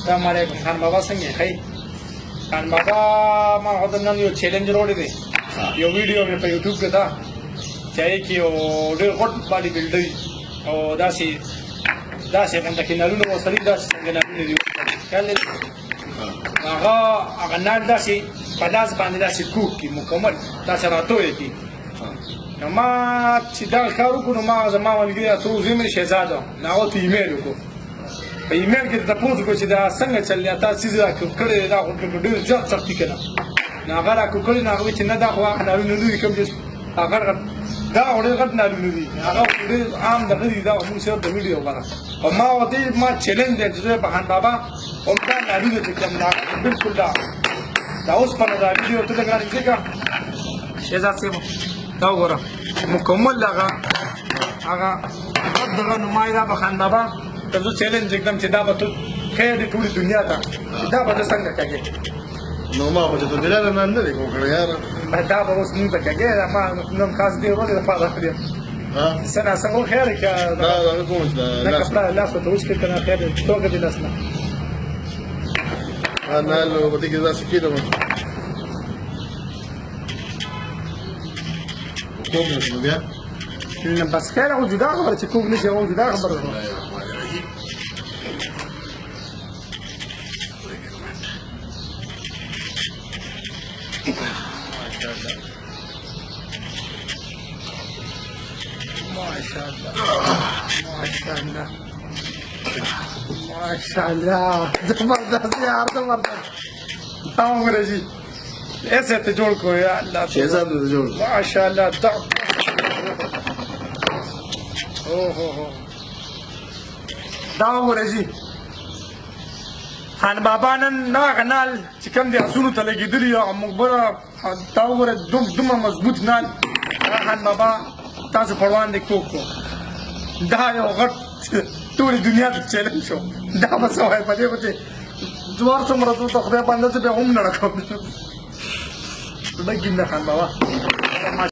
السلام علیکم خان بابا څنګه ښه خان بابا ما خو د نن یو چیلنج راوړی دی یو ویډیو مې په یوټیوب کې ده چې هغې کې یو ډېر غټ باډي بلډر وي او داسې غونډه کې نلونه وسړي داسې څنګه نلونه دي خیال دی هغه نل داسې په لاس باندې داسې کوږ کړي مکمل داسې راتوی کړي نو ما چې دا کار وکړو نو ما زما ملګري راته وویل زوی مې شهزاده نو هغه ته ایمیل وکړو په ایمیل کې تپوس وکړو چې دا څنګه چل دی تا څیز راکړ کړی دی دا خو ډېر زیات سختي که نه نو هغه راکړ کړي نو هغه وایي چې نه دا خو هغه نالونه نه دي کوم چې هغه دا خو ډېر غټ نالونه دي هغه ډېر عام دغه دي دا موږ صرف د ویډیو لپاره او ما ورته ما چیلنج دی چې زه به خان بابا همدا نالونه چې کوم دا بلکل دا اوسپنه دا ویډیو ته لږ رانږدې کړه شهزاد صاحب دا وګوره مکمل هغه دغه نمایي دا به خان بابا ته زه چیلنج ږدم چې دا به ته ښیې د ټولې دنیا ته چې دا به زه څنګه کږې نو ما خو چې ته بلال نه نه دی کوم کړی یاره دا به اوس موږ ته کږې ما نن خاص دې ورځې لپاره کړی څه ناسم خیر که دا کوم چې نه کپړه لاس ورته وچ کړي که نه خیر توګه دې لاس نه نه نو په دې کې داسې کېدم کوم نو بیا بس خیر هغه جدا خبره چې کوم نه شي هغه جدا خبره ده माशाल्लाह जबरदस्त यार जबरदस्त عمر جی ایسے تو جوڑ کو یا اللہ شہزاد نے جوڑ ماشاءاللہ دا عمر جی خان بابا نن نا غنال چې کوم دي اسونو ته لګېدلي او مقبره دا وګوره دومره مضبوط نال خان بابا تاسو پر وړاندې کوکو دا یو غټ ټولې دنیا ته چیلنج شو دا به څه وایي په دې به چې جوار څومره زه ته خدای بنده زه بیا هم نه راکوم ډګ نه خان بابا